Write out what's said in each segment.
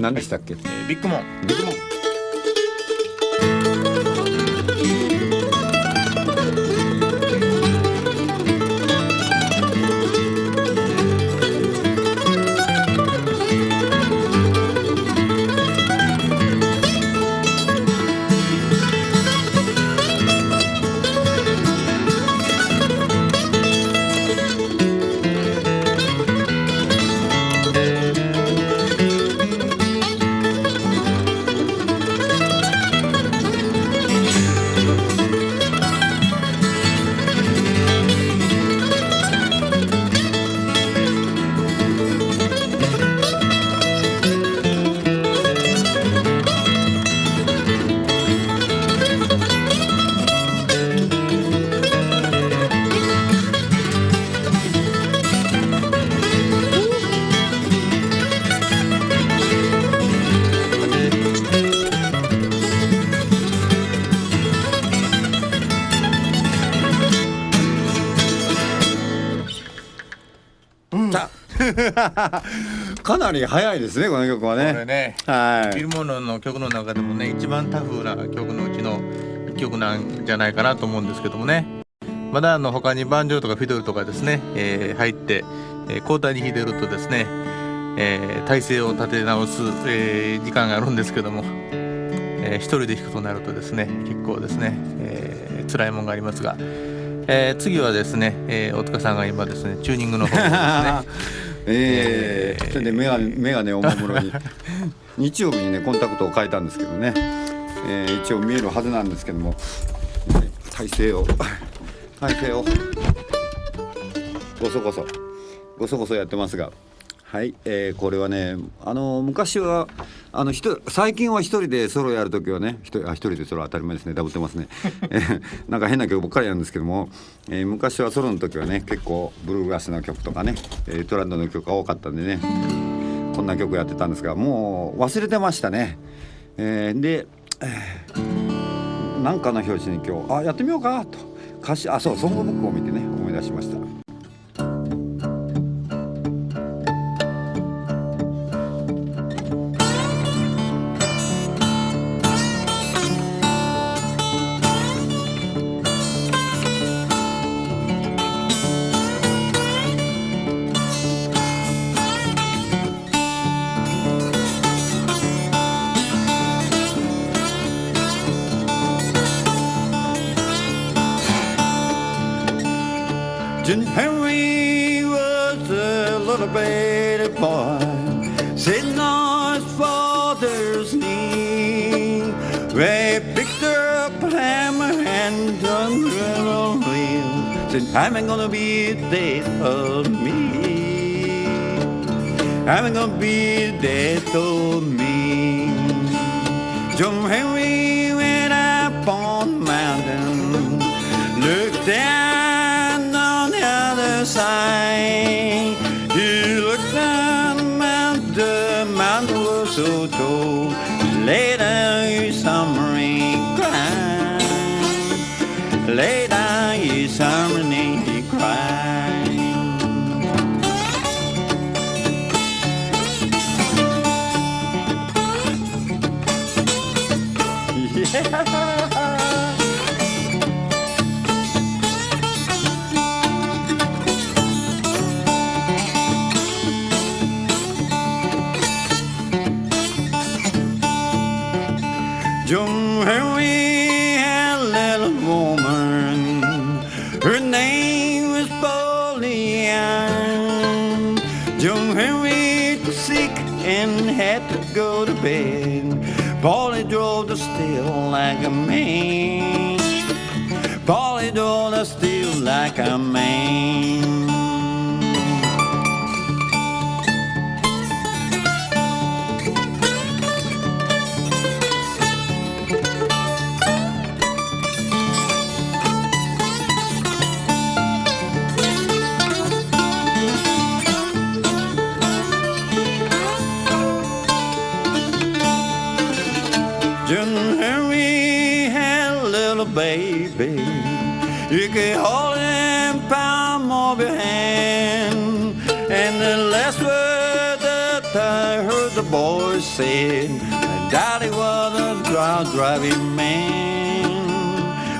何でしたっけ、ビッグモン。ビッグモン。かなり早いですね、この曲はね。これね、はい。ビルモノの曲の中でもね、一番タフな曲のうちの一曲なんじゃないかなと思うんですけどもね。まだ他にバンジョーとかフィドルとかですね、入って、交代に弾いてるとですね、体勢を立て直す、時間があるんですけども、一人で弾くとなるとですね、結構ですね、辛いもんがありますが、次はですね、大塚さんが今ですね、チューニングの方ですね。それでメガネをおもむろに日曜日にねコンタクトを変えたんですけどね、一応見えるはずなんですけども、体勢をごそこそやってますが、はい、これはね、昔は最近は一人でソロやるときはね、一人でソロ当たり前ですね、ダブってますねなんか変な曲ばっかりなんですけども、昔はソロの時はね結構ブルーグラスの曲とかね、トランドの曲が多かったんでね、こんな曲やってたんですが、もう忘れてましたね。で、なんかの表紙に今日やってみようかと歌詞そうソングブックを見てね思い出しました。Henry was a little baby boy sitting on his father's knee. They picked up a hammer and done it on wheel. Said, I'm gonna be dead of me. I'm gonna be dead of me. John Henry went up on the mountain, looked down on the other side. He looked down the mountain was so tall. Lay down your summer and cry. Lay down your summer and cry. Yeah. John Henry had a little woman. Her name was Polly Ann. John Henry was sick and had to go to bed. Polly drove the steel like a man. Polly drove the steel like a man. John Henry had a little baby. You could hold him palm of your hand. And the last word that I heard the boys said my daddy was a driving man.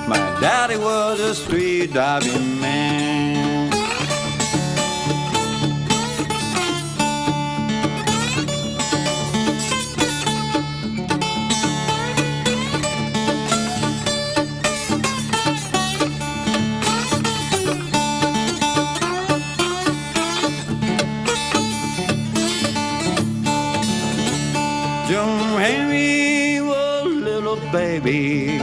My daddy was a street driving man. John Henry was a little baby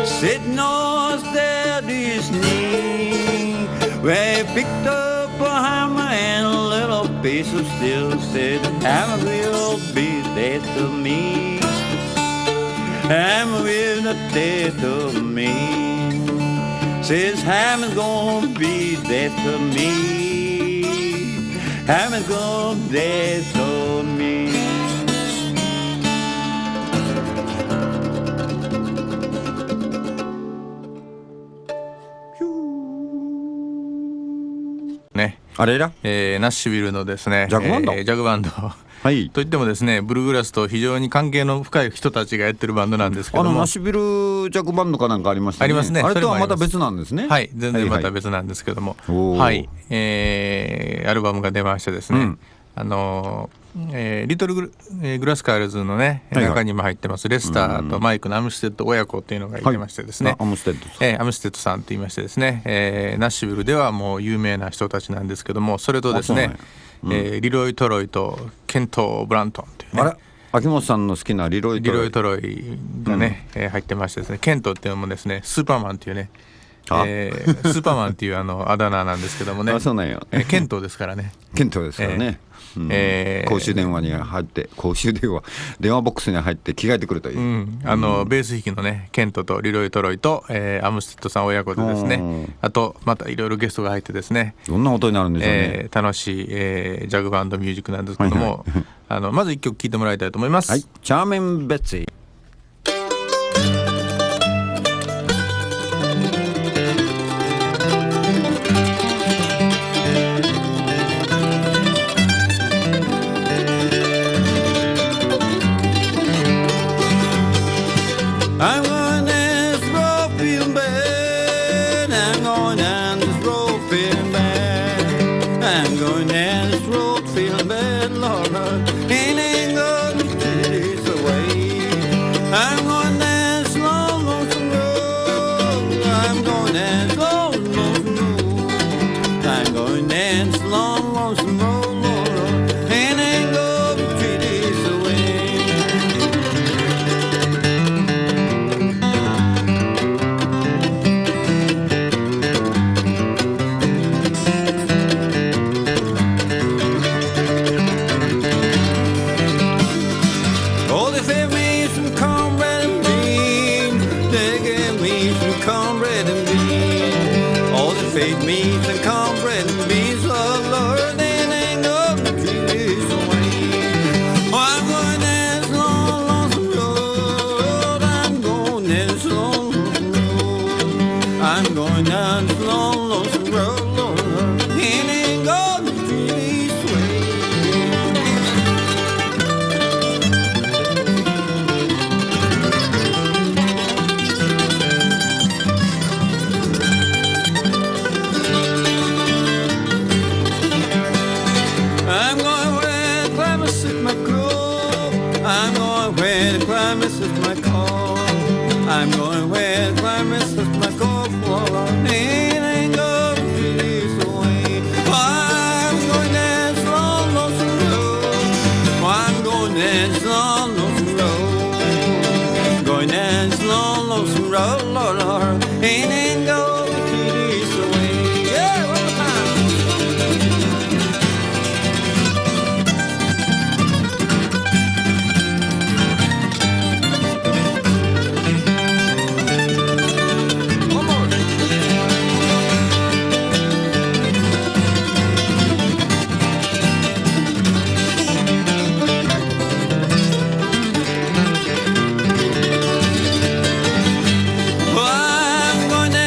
sitting on his daddy's knee, where he picked up a hammer and a little piece of steel, said, hammer will be dead to me, hammer will not dead to me, says hammer's gonna be dead to me, hammer's gonna be dead to me. ね、あれだ、ナッシュビルのですねジャグバンド、ジャグバンドはいといってもですね、ブルーグラスと非常に関係の深い人たちがやってるバンドなんですけども、ナッシュビルジャグバンドかなんかありましたね。ありますね。あれとはまた別なんですね。はい、全然また別なんですけども、はい、アルバムが出ましてですね、リトルグラスカールズのね、中にも入ってますレスターとマイクのアムステッド親子っていうのがいてましてですね、アムステッドさんと言いましてですね、ナッシュビルではもう有名な人たちなんですけども、それとですね、リロイ・トロイとケント・ブラントンというね、秋元さんの好きなリロイ・トロイがね、入ってましてですね、ケントっていうのもですね、スーパーマンっていうね、スーパーマンっていうあだ名なんですけどもね、そうなんや、ケントですからね、ケントですからね、公衆電話に入って、電話ボックスに入って着替えてくるという、ベース弾きのねケントとリロイ・トロイと、アムステッドさん親子でですね、あとまたいろいろゲストが入ってですね、どんな音になるんでしょうね、楽しい、ジャグバンドミュージックなんですけども、まず一曲聴いてもらいたいと思います。はい、チャーミン・ベッツィ。I'm going down this road feeling bad. I'm going down this road feeling bad. I'm going down this road feeling bad, Lord. Ain't gonna take this away. I'm going down this long, lonesome road. I'm going down this long, lonesome road. I'm going down this long, lonesome road, Lord. Ain't gonna take this away. Oh, they fed me some cornbread and beans. They gave me some cornbread and beans. Oh, they fed me some cornbread and beans. Oh, Lord, they ain't gonna treat this away. Oh, I'm going down this long, lonesome road. I'm going down this long, lonesome road. I'm going down this long, lonesome road, Lord. Ain't gonna treat this way. I'm going where the climate suits my clothes. I'm going where the climate suits my coat. I'm going where the climate suits my coat. Lord, ain't gonna be this way. I'm going down this long, lonesome road. I'm going down this long, lonesome road. Going down this long, lonesome road, Lord, Lord. Ain't gonna be this way. Yeah, one more time. One more. I'm going down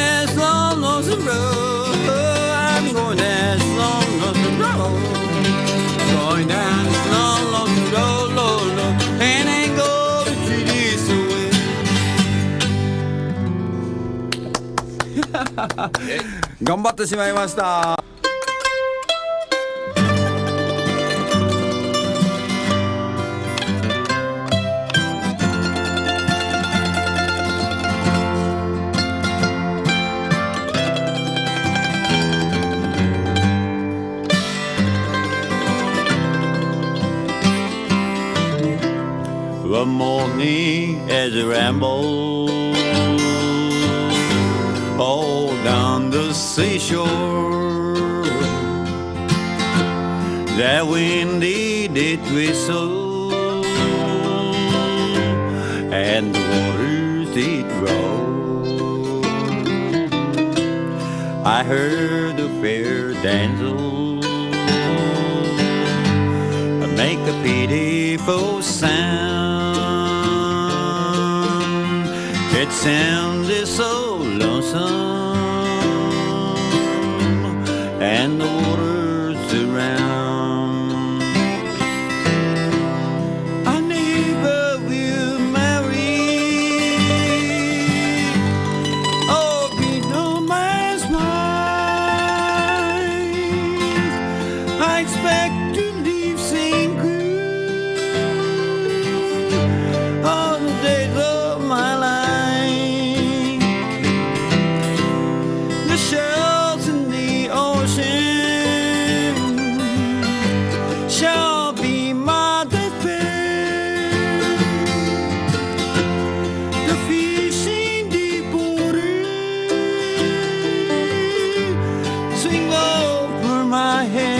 頑張ってしまいました。One morning as I ramble all down the seashore, the wind did whistle and the waters did roll. I heard the fair damsel make a pitiful sound. It sounded so lonesome, and the waters around. I never will marry, or be no man's wife. I expect to live single all the days of my life. The shells in the ocean shall be my deathbed. The fish in the water swing over my head.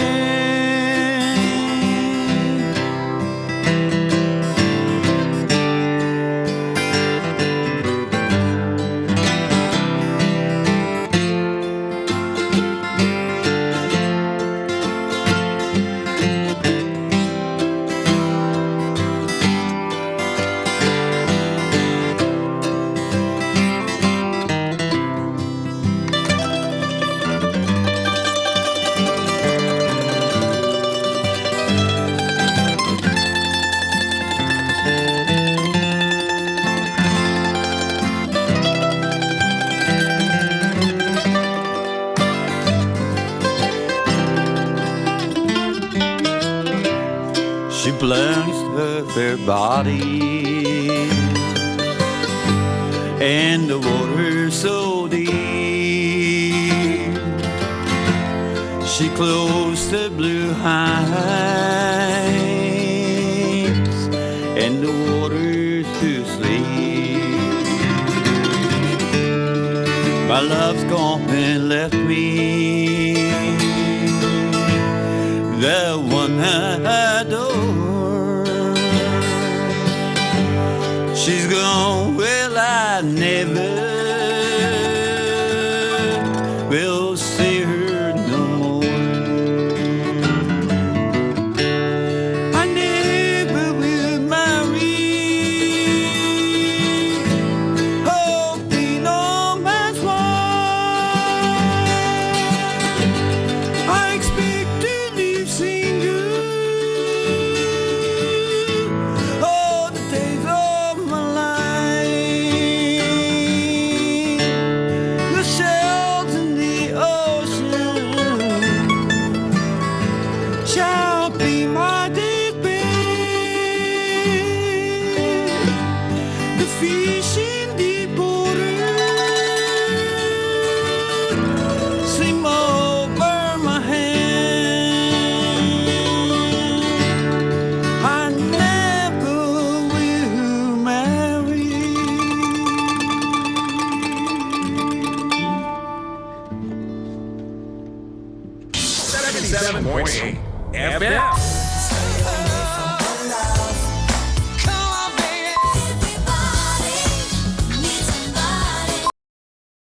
She plunged her fair body in the water so deep. She closed her blue eyes and the waters to sleep. My love's gone and left me, the one I adore. She's gone, well, I never will see her no more. I never will marry, oh, be no man's wife. I expect to live single all the days of my life. The shells in the ocean shall be my deathbed. The fish in the water swim over my head. I never will marry. 77.8 FM